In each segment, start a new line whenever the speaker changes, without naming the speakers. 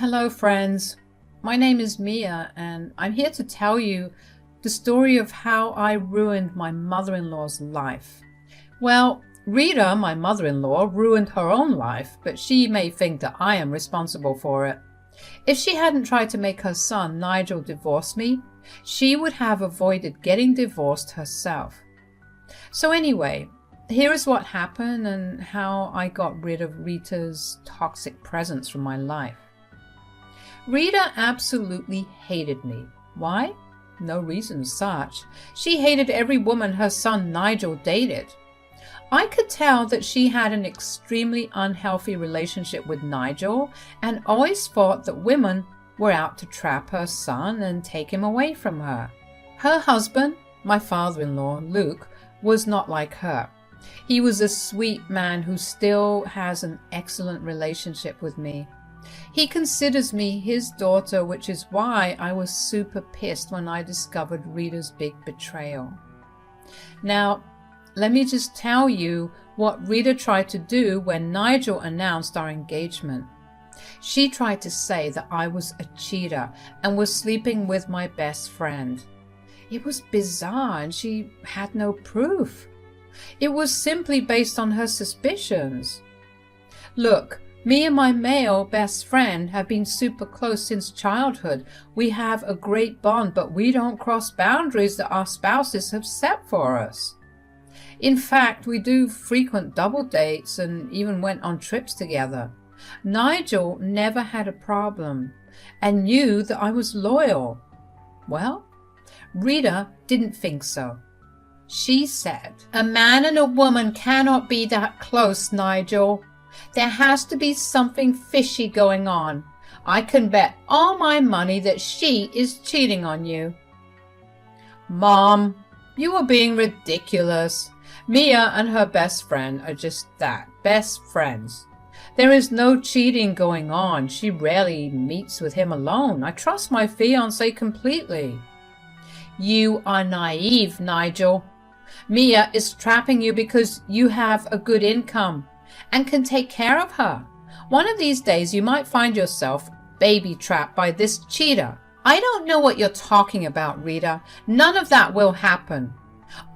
Hello friends, my name is Mia and I'm here to tell you the story of how I ruined my mother-in-law's life. Well, Rita, my mother-in-law, ruined her own life, but she may think that I am responsible for it. If she hadn't tried to make her son Nigel divorce me, she would have avoided getting divorced herself. So anyway, here is what happened and how I got rid of Rita's toxic presence from my life. Rita absolutely hated me. Why? No reason as such. She hated every woman her son Nigel dated. I could tell that she had an extremely unhealthy relationship with Nigel and always thought that women were out to trap her son and take him away from her. Her husband, my father-in-law, Luke, was not like her. He was a sweet man who still has an excellent relationship with me. He considers me his daughter, which is why I was super pissed when I discovered Rita's big betrayal. Now, let me just tell you what Rita tried to do when Nigel announced our engagement. She tried to say that I was a cheater and was sleeping with my best friend. It was bizarre and she had no proof. It was simply based on her suspicions. Look, me and my male best friend have been super close since childhood. We have a great bond, but we don't cross boundaries that our spouses have set for us. In fact, we do frequent double dates and even went on trips together. Nigel never had a problem and knew that I was loyal. Well, Rita didn't think so. She said, "A man and a woman cannot be that close, Nigel. There has to be something fishy going on. I can bet all my money that she is cheating on you." Mom, you are being ridiculous. Mia and her best friend are just that, best friends. There is no cheating going on. She rarely meets with him alone. I trust my fiancé completely. You are naive, Nigel. Mia is trapping you because you have a good income and can take care of her. One of these days you might find yourself baby trapped by this cheater. I don't know what you're talking about, Rita. None of that will happen.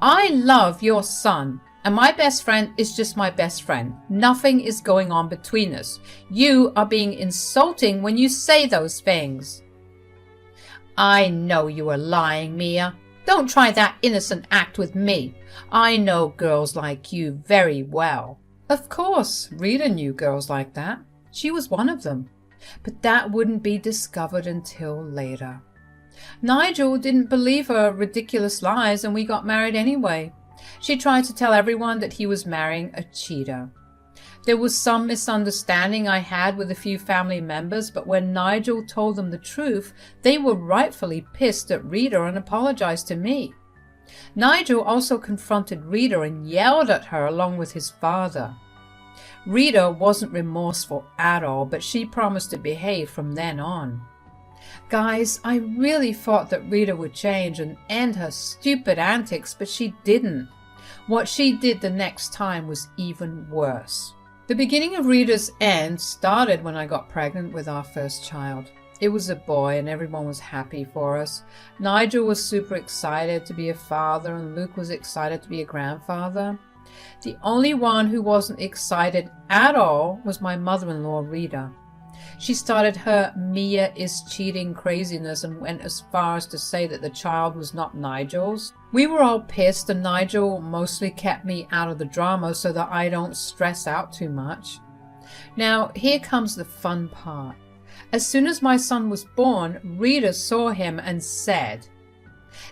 I love your son, and my best friend is just my best friend. Nothing is going on between us. You are being insulting when you say those things. I know you are lying, Mia. Don't try that innocent act with me. I know girls like you very well. Of course, Rita knew girls like that. She was one of them. But that wouldn't be discovered until later. Nigel didn't believe her ridiculous lies and we got married anyway. She tried to tell everyone that he was marrying a cheater. There was some misunderstanding I had with a few family members, but when Nigel told them the truth, they were rightfully pissed at Rita and apologized to me. Nigel also confronted Rita and yelled at her along with his father. Rita wasn't remorseful at all, but she promised to behave from then on. Guys, I really thought that Rita would change and end her stupid antics, but she didn't. What she did the next time was even worse. The beginning of Rita's end started when I got pregnant with our first child. It was a boy and everyone was happy for us. Nigel was super excited to be a father and Luke was excited to be a grandfather. The only one who wasn't excited at all was my mother-in-law, Rita. She started her Mia is cheating craziness and went as far as to say that the child was not Nigel's. We were all pissed and Nigel mostly kept me out of the drama so that I don't stress out too much. Now, here comes the fun part. As soon as my son was born, Rita saw him and said,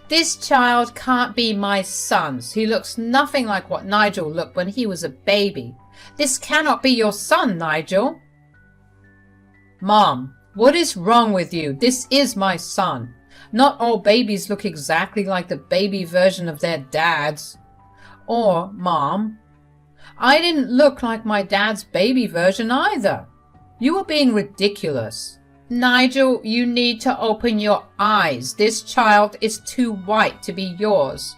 "This child can't be my son's. He looks nothing like what Nigel looked when he was a baby. This cannot be your son, Nigel." Mom, what is wrong with you? This is my son. Not all babies look exactly like the baby version of their dads. Or, Mom, I didn't look like my dad's baby version either. You are being ridiculous. Nigel, you need to open your eyes. This child is too white to be yours.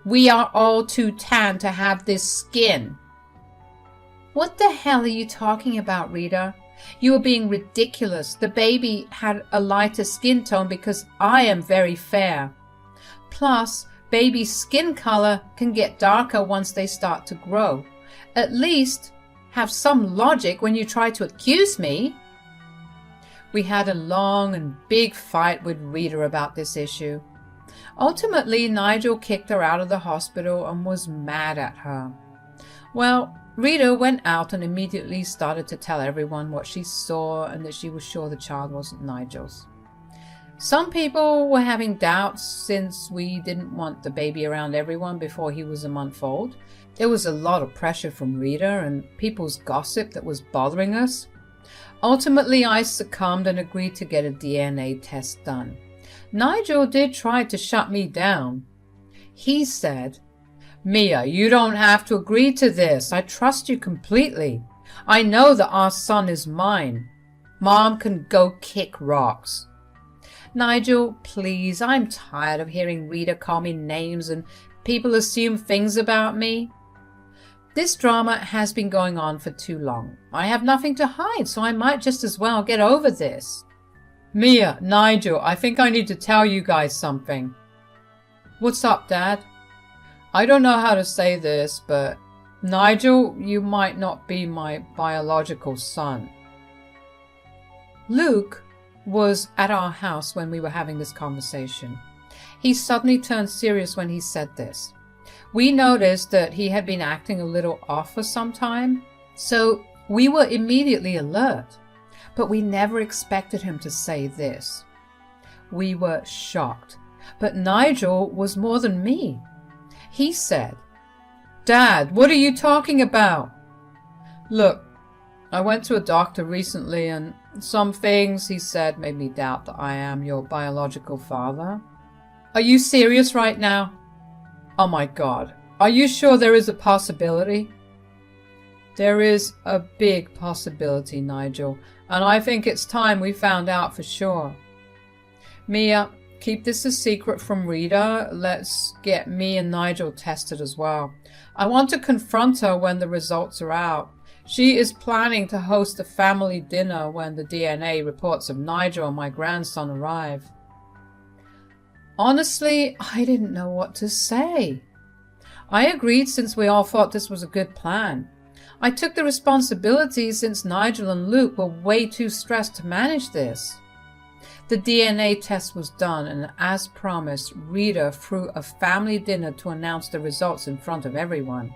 We are all too tan to have this skin. What the hell are you talking about, Rita? You are being ridiculous. The baby had a lighter skin tone because I am very fair. Plus, baby's skin color can get darker once they start to grow. At least have some logic when you try to accuse me." We had a long and big fight with Rita about this issue. Ultimately, Nigel kicked her out of the hospital and was mad at her. Well, Rita went out and immediately started to tell everyone what she saw and that she was sure the child wasn't Nigel's. Some people were having doubts since we didn't want the baby around everyone before he was a month old. There was a lot of pressure from Rita and people's gossip that was bothering us. Ultimately, I succumbed and agreed to get a DNA test done. Nigel did try to shut me down. He said, "Mia, you don't have to agree to this. I trust you completely. I know that our son is mine. Mom can go kick rocks." Nigel, please, I'm tired of hearing Rita call me names and people assume things about me. This drama has been going on for too long. I have nothing to hide, so I might just as well get over this. "Mia, Nigel, I think I need to tell you guys something." "What's up, Dad?" "I don't know how to say this, but Nigel, you might not be my biological son." Luke was at our house when we were having this conversation. He suddenly turned serious when he said this. We noticed that he had been acting a little off for some time, so we were immediately alert, but we never expected him to say this. We were shocked, but Nigel was more than me. He said, "Dad, what are you talking about?" "Look, I went to a doctor recently and some things he said made me doubt that I am your biological father." "Are you serious right now?" "Oh my God, are you sure there is a possibility?" "There is a big possibility, Nigel, and I think it's time we found out for sure. Mia, keep this a secret from Rita. Let's get me and Nigel tested as well. I want to confront her when the results are out. She is planning to host a family dinner when the DNA reports of Nigel and my grandson arrive." Honestly, I didn't know what to say. I agreed since we all thought this was a good plan. I took the responsibility since Nigel and Luke were way too stressed to manage this. The DNA test was done, and as promised, Rita threw a family dinner to announce the results in front of everyone.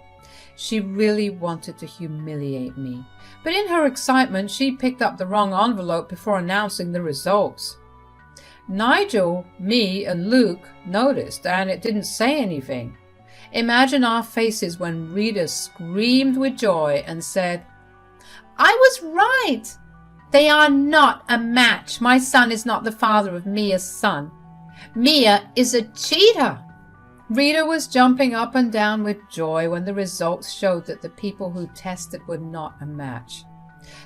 She really wanted to humiliate me, but in her excitement, she picked up the wrong envelope before announcing the results. Nigel, me, and Luke noticed, and it didn't say anything. Imagine our faces when Rita screamed with joy and said, "I was right! They are not a match. My son is not the father of Mia's son. Mia is a cheater." Rita was jumping up and down with joy when the results showed that the people who tested were not a match.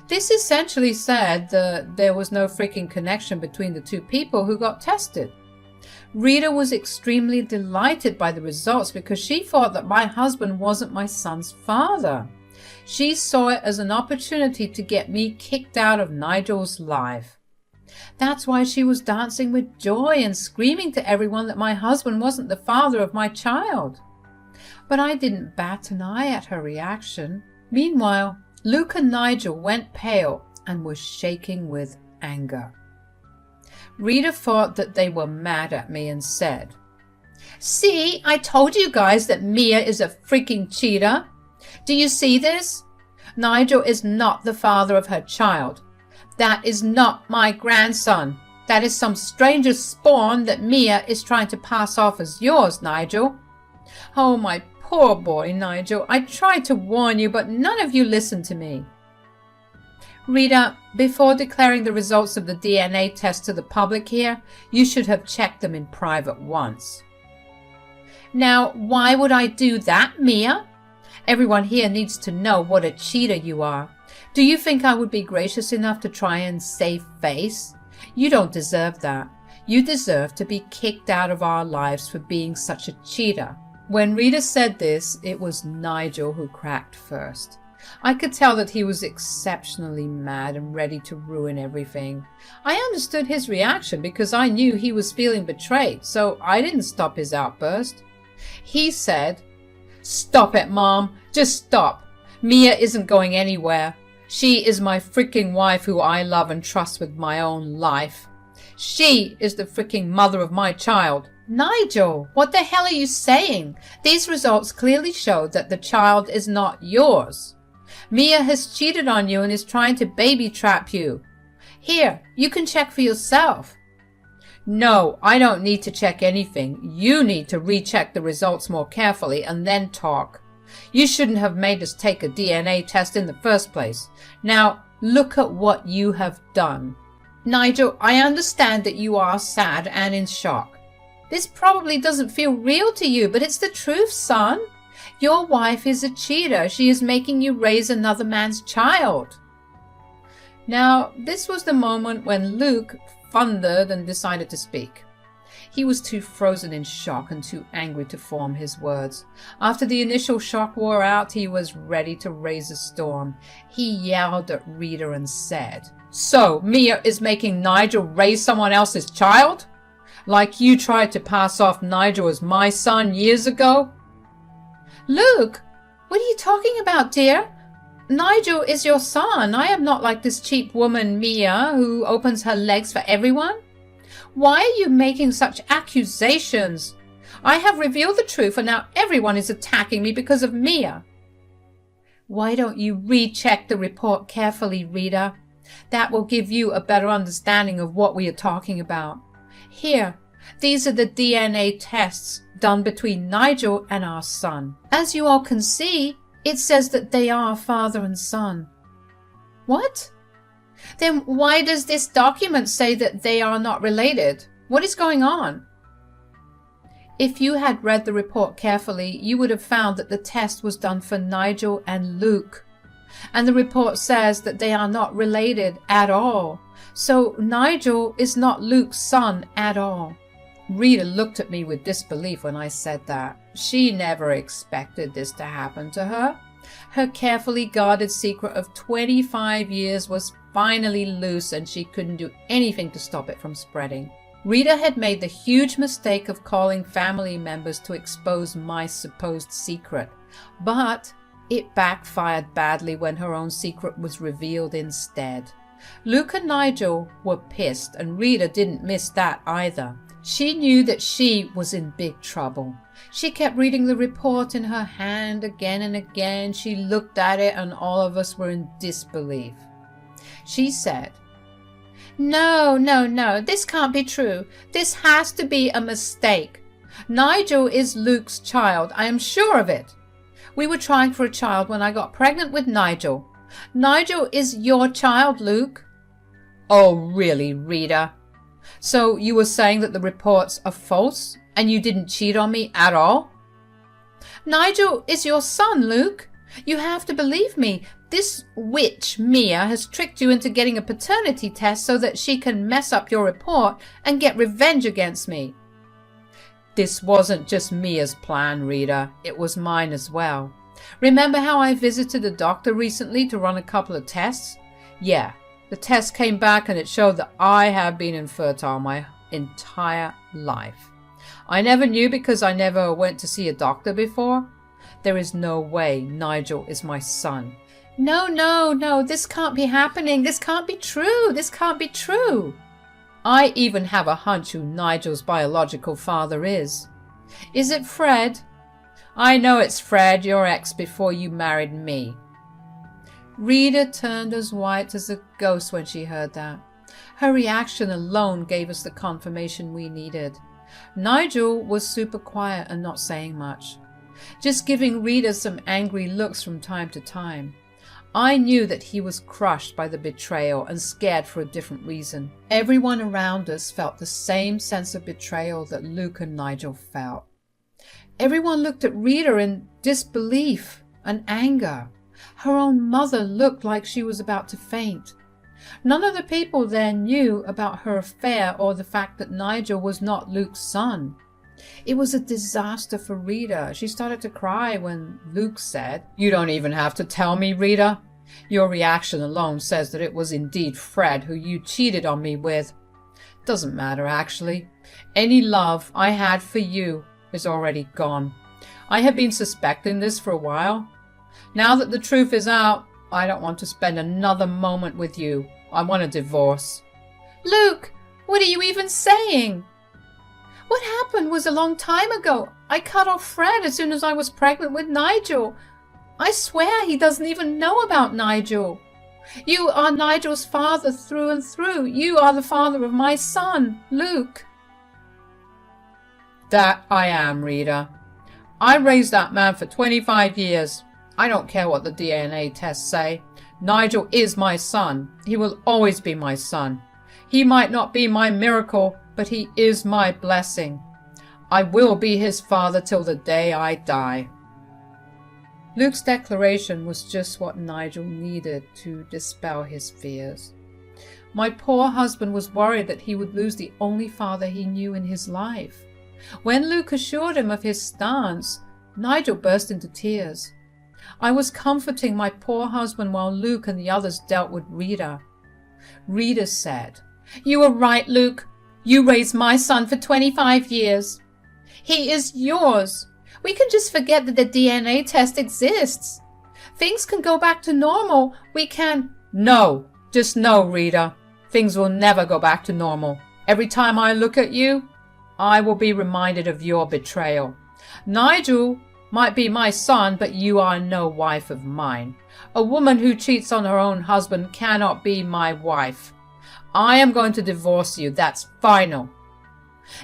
This essentially said that there was no freaking connection between the two people who got tested. Rita was extremely delighted by the results because she thought that my husband wasn't my son's father. She saw it as an opportunity to get me kicked out of Nigel's life. That's why she was dancing with joy and screaming to everyone that my husband wasn't the father of my child. But I didn't bat an eye at her reaction. Meanwhile, Luke and Nigel went pale and were shaking with anger. Rita thought that they were mad at me and said, "See, I told you guys that Mia is a freaking cheater. Do you see this? Nigel is not the father of her child. That is not my grandson. That is some stranger's spawn that Mia is trying to pass off as yours, Nigel. Oh, my poor boy, Nigel. I tried to warn you, but none of you listened to me." Rita, before declaring the results of the DNA test to the public here, you should have checked them in private once. Now, why would I do that, Mia? Everyone here needs to know what a cheater you are. Do you think I would be gracious enough to try and save face? You don't deserve that. You deserve to be kicked out of our lives for being such a cheater. When Rita said this, it was Nigel who cracked first. I could tell that he was exceptionally mad and ready to ruin everything. I understood his reaction because I knew he was feeling betrayed, so I didn't stop his outburst. He said, "Stop it, Mom. Just stop. Mia isn't going anywhere. She is my freaking wife who I love and trust with my own life. She is the freaking mother of my child." Nigel, what the hell are you saying? These results clearly show that the child is not yours. Mia has cheated on you and is trying to baby trap you. Here, you can check for yourself. No, I don't need to check anything. You need to recheck the results more carefully and then talk. You shouldn't have made us take a DNA test in the first place. Now, look at what you have done. Nigel, I understand that you are sad and in shock. This probably doesn't feel real to you, but it's the truth, son. Your wife is a cheater. She is making you raise another man's child. Now, this was the moment when Luke thundered and decided to speak. He was too frozen in shock and too angry to form his words. After the initial shock wore out, he was ready to raise a storm. He yelled at Rita and said, "So, Mia is making Nigel raise someone else's child? Like you tried to pass off Nigel as my son years ago?" Luke, what are you talking about, dear? Nigel is your son. I am not like this cheap woman, Mia, who opens her legs for everyone. Why are you making such accusations? I have revealed the truth and now everyone is attacking me because of Mia. Why don't you recheck the report carefully, Rita? That will give you a better understanding of what we are talking about. Here, these are the DNA tests done between Nigel and our son. As you all can see, it says that they are father and son. What? Then why does this document say that they are not related? What is going on? If you had read the report carefully, you would have found that the test was done for Nigel and Luke. And the report says that they are not related at all. So Nigel is not Luke's son at all. Rita looked at me with disbelief when I said that. She never expected this to happen to her. Her carefully guarded secret of 25 years was finally loose and she couldn't do anything to stop it from spreading. Rita had made the huge mistake of calling family members to expose my supposed secret, but it backfired badly when her own secret was revealed instead. Luke and Nigel were pissed, and Rita didn't miss that either. She knew that she was in big trouble. She kept reading the report in her hand again and again. She looked at it and all of us were in disbelief. She said, No, this can't be true. This has to be a mistake. Nigel is Luke's child. I am sure of it. We were trying for a child when I got pregnant with Nigel. Nigel is your child, Luke. Oh, really, Rita? So you were saying that the reports are false and you didn't cheat on me at all? Nigel is your son, Luke. You have to believe me. This witch, Mia, has tricked you into getting a paternity test so that she can mess up your report and get revenge against me. This wasn't just Mia's plan, Rita. It was mine as well. Remember how I visited a doctor recently to run a couple of tests? Yeah, the test came back and it showed that I have been infertile my entire life. I never knew because I never went to see a doctor before. There is no way Nigel is my son. No, this can't be happening. This can't be true. This can't be true. I even have a hunch who Nigel's biological father is. Is it Fred? I know it's Fred, your ex before you married me. Rita turned as white as a ghost when she heard that. Her reaction alone gave us the confirmation we needed. Nigel was super quiet and not saying much, just giving Rita some angry looks from time to time. I knew that he was crushed by the betrayal and scared for a different reason. Everyone around us felt the same sense of betrayal that Luke and Nigel felt. Everyone looked at Rita in disbelief and anger. Her own mother looked like she was about to faint. None of the people there knew about her affair or the fact that Nigel was not Luke's son. It was a disaster for Rita. She started to cry when Luke said, "You don't even have to tell me, Rita. Your reaction alone says that it was indeed Fred who you cheated on me with. Doesn't matter, actually. Any love I had for you is already gone. I have been suspecting this for a while. Now that the truth is out, I don't want to spend another moment with you. I want a divorce."
Luke, what are you even saying? What happened was a long time ago. I cut off Fred as soon as I was pregnant with Nigel. I swear he doesn't even know about Nigel. You are Nigel's father through and through. You are the father of my son, Luke.
That I am, Rita. I raised that man for 25 years. I don't care what the DNA tests say. Nigel is my son. He will always be my son. He might not be my miracle, but he is my blessing. I will be his father till the day I die. Luke's declaration was just what Nigel needed to dispel his fears. My poor husband was worried that he would lose the only father he knew in his life. When Luke assured him of his stance, Nigel burst into tears. I was comforting my poor husband while Luke and the others dealt with Rita. Rita said,
"You were right, Luke. You raised my son for 25 years. He is yours. We can just forget that the DNA test exists. Things can go back to normal. We can—"
"No, just no, Rita. Things will never go back to normal. Every time I look at you, I will be reminded of your betrayal. Nigel might be my son, but you are no wife of mine. A woman who cheats on her own husband cannot be my wife. I am going to divorce you. That's final."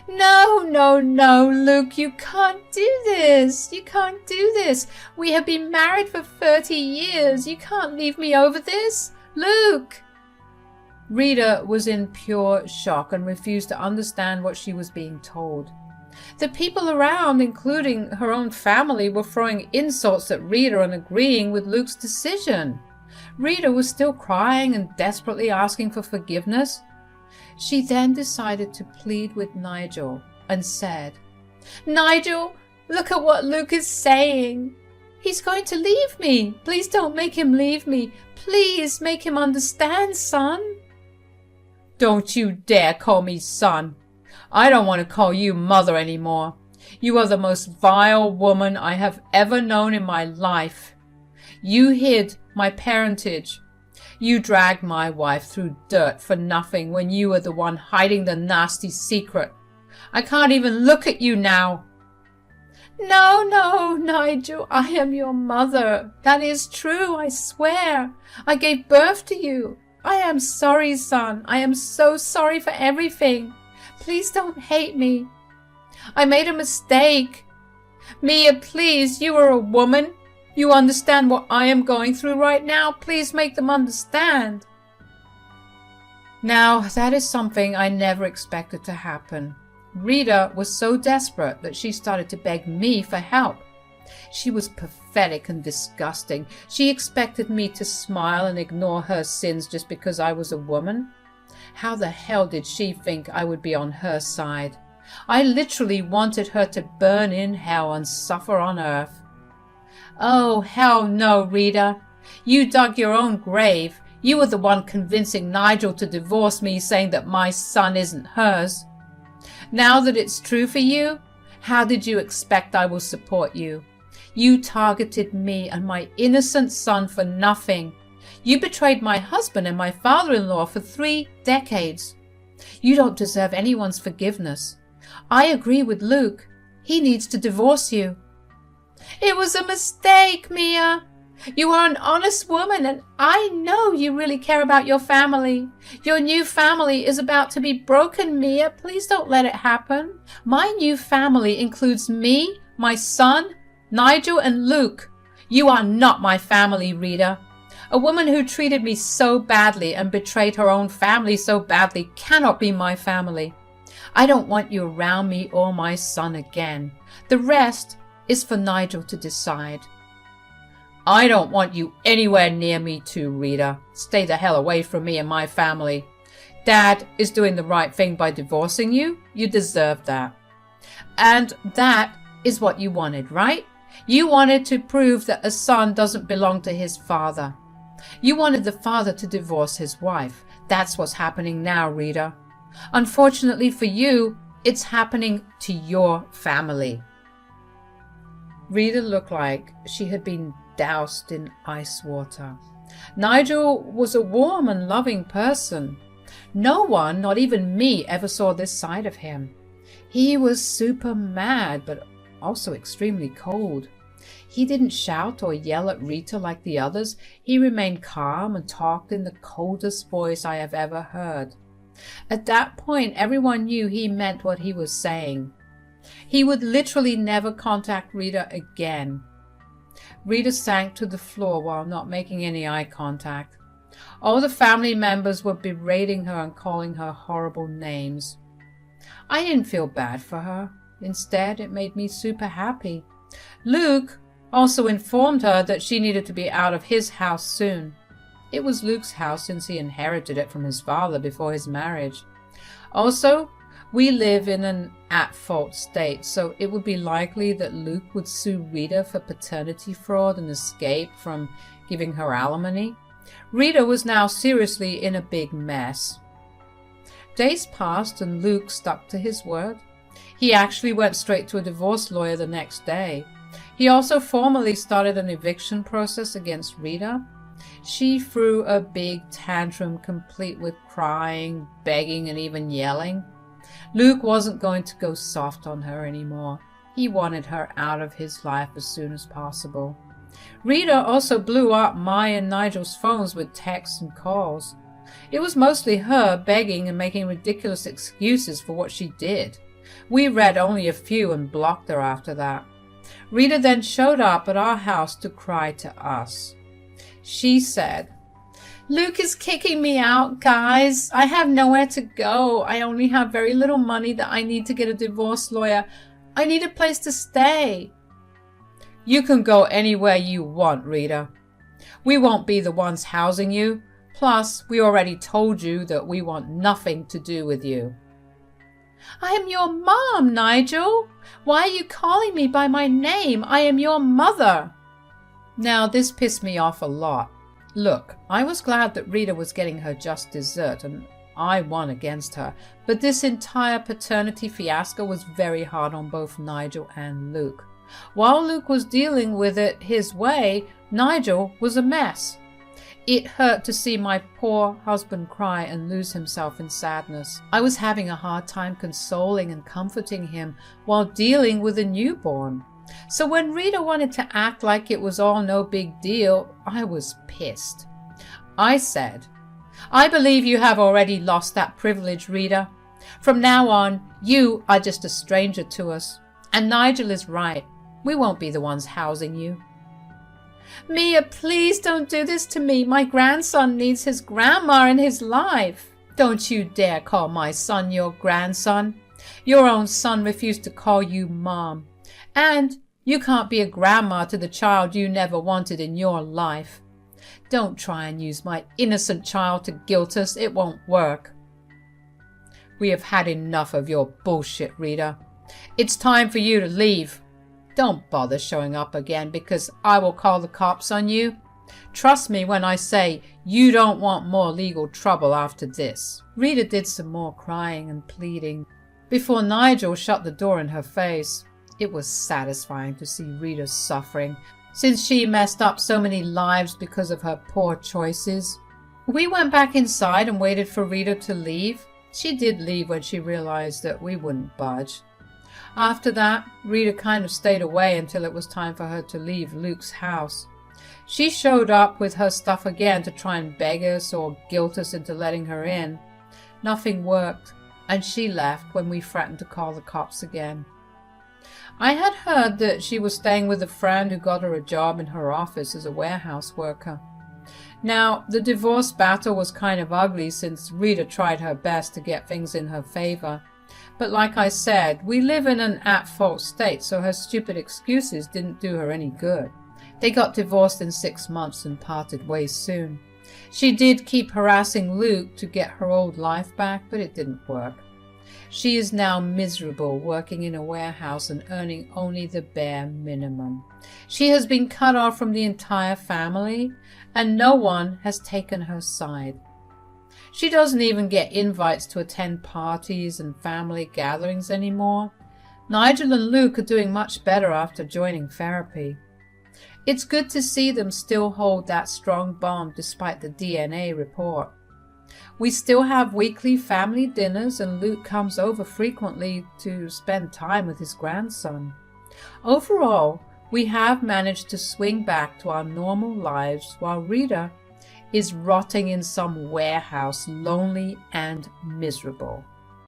No, no, no, Luke, you can't do this. You can't do this. We have been married for 30 years. You can't leave me over this. Luke.
Rita was in pure shock and refused to understand what she was being told. The people around, including her own family, were throwing insults at Rita and agreeing with Luke's decision. Rita was still crying and desperately asking for forgiveness. She then decided to plead with Nigel and said,
"Nigel, look at what Luke is saying. He's going to leave me. Please don't make him leave me. Please make him understand, son."
"Don't you dare call me son. I don't want to call you mother anymore. You are the most vile woman I have ever known in my life. You hid my parentage. You dragged my wife through dirt for nothing when you were the one hiding the nasty secret. I can't even look at you now."
No, no, Nigel, I am your mother. That is true, I swear. I gave birth to you. I am sorry, son. I am so sorry for everything. Please don't hate me. I made a mistake. Mia, please, you are a woman. You understand what I am going through right now. Please make them understand.
Now, that is something I never expected to happen. Rita was so desperate that she started to beg me for help. She was pathetic and disgusting. She expected me to smile and ignore her sins just because I was a woman. How the hell did she think I would be on her side? I literally wanted her to burn in hell and suffer on earth. Oh, hell no, Rita. You dug your own grave. You were the one convincing Nigel to divorce me, saying that my son isn't hers. Now that it's true for you, how did you expect I will support you? You targeted me and my innocent son for nothing. You betrayed my husband and my father-in-law for 3 decades. You don't deserve anyone's forgiveness. I agree with Luke. He needs to divorce you.
It was a mistake, Mia. You are an honest woman, and I know you really care about your family. Your new family is about to be broken, Mia. Please don't let it happen.
My new family includes me, my son, Nigel, and Luke. You are not my family, Rita. A woman who treated me so badly and betrayed her own family so badly cannot be my family. I don't want you around me or my son again. The rest is for Nigel to decide. I don't want you anywhere near me too, Rita. Stay the hell away from me and my family. Dad is doing the right thing by divorcing you. You deserve that. And that is what you wanted, right? You wanted to prove that a son doesn't belong to his father. You wanted the father to divorce his wife. That's what's happening now, Rita. Unfortunately for you, it's happening to your family. Rita looked like she had been doused in ice water. Nigel was a warm and loving person. No one, not even me, ever saw this side of him. He was super mad, but also extremely cold. He didn't shout or yell at Rita like the others. He remained calm and talked in the coldest voice I have ever heard. At that point, everyone knew he meant what he was saying. He would literally never contact Rita again. Rita sank to the floor while not making any eye contact. All the family members were berating her and calling her horrible names. I didn't feel bad for her. Instead, it made me super happy. Luke also informed her that she needed to be out of his house soon. It was Luke's house since he inherited it from his father before his marriage. Also, we live in an at-fault state, so it would be likely that Luke would sue Rita for paternity fraud and escape from giving her alimony. Rita was now seriously in a big mess. Days passed and Luke stuck to his word. He actually went straight to a divorce lawyer the next day. He also formally started an eviction process against Rita. She threw a big tantrum complete with crying, begging, and even yelling. Luke wasn't going to go soft on her anymore. He wanted her out of his life as soon as possible. Rita also blew up my and Nigel's phones with texts and calls. It was mostly her begging and making ridiculous excuses for what she did. We read only a few and blocked her after that. Rita then showed up at our house to cry to us. She said, "Luke is kicking me out, guys. I have nowhere to go. I only have very little money that I need to get a divorce lawyer. I need a place to stay." "You can go anywhere you want, Rita. We won't be the ones housing you. Plus, we already told you that we want nothing to do with you." "I am your mom, Nigel. Why are you calling me by my name? I am your mother." Now, this pissed me off a lot. Look, I was glad that Rita was getting her just dessert and I won against her, but this entire paternity fiasco was very hard on both Nigel and Luke. While Luke was dealing with it his way, Nigel was a mess. It hurt to see my poor husband cry and lose himself in sadness. I was having a hard time consoling and comforting him while dealing with a newborn. So when Rita wanted to act like it was all no big deal, I was pissed. I said, "I believe you have already lost that privilege, Rita. From now on, you are just a stranger to us. And Nigel is right. We won't be the ones housing you." "Mia, please don't do this to me. My grandson needs his grandma in his life." "Don't you dare call my son your grandson. Your own son refused to call you mom. And you can't be a grandma to the child you never wanted in your life. Don't try and use my innocent child to guilt us. It won't work." "We have had enough of your bullshit, Rita. It's time for you to leave. Don't bother showing up again because I will call the cops on you. Trust me when I say you don't want more legal trouble after this." Rita did some more crying and pleading before Nigel shut the door in her face. It was satisfying to see Rita suffering since she messed up so many lives because of her poor choices. We went back inside and waited for Rita to leave. She did leave when she realized that we wouldn't budge. After that, Rita kind of stayed away until it was time for her to leave Luke's house. She showed up with her stuff again to try and beg us or guilt us into letting her in. Nothing worked, and she left when we threatened to call the cops again. I had heard that she was staying with a friend who got her a job in her office as a warehouse worker. Now, the divorce battle was kind of ugly since Rita tried her best to get things in her favor. But like I said, we live in an at-fault state, so her stupid excuses didn't do her any good. They got divorced in 6 months and parted ways soon. She did keep harassing Luke to get her old life back, but it didn't work. She is now miserable, working in a warehouse and earning only the bare minimum. She has been cut off from the entire family, and no one has taken her side. She doesn't even get invites to attend parties and family gatherings anymore. Nigel and Luke are doing much better after joining therapy. It's good to see them still hold that strong bond despite the DNA report. We still have weekly family dinners, and Luke comes over frequently to spend time with his grandson. Overall, we have managed to swing back to our normal lives while Rita is rotting in some warehouse, lonely and miserable.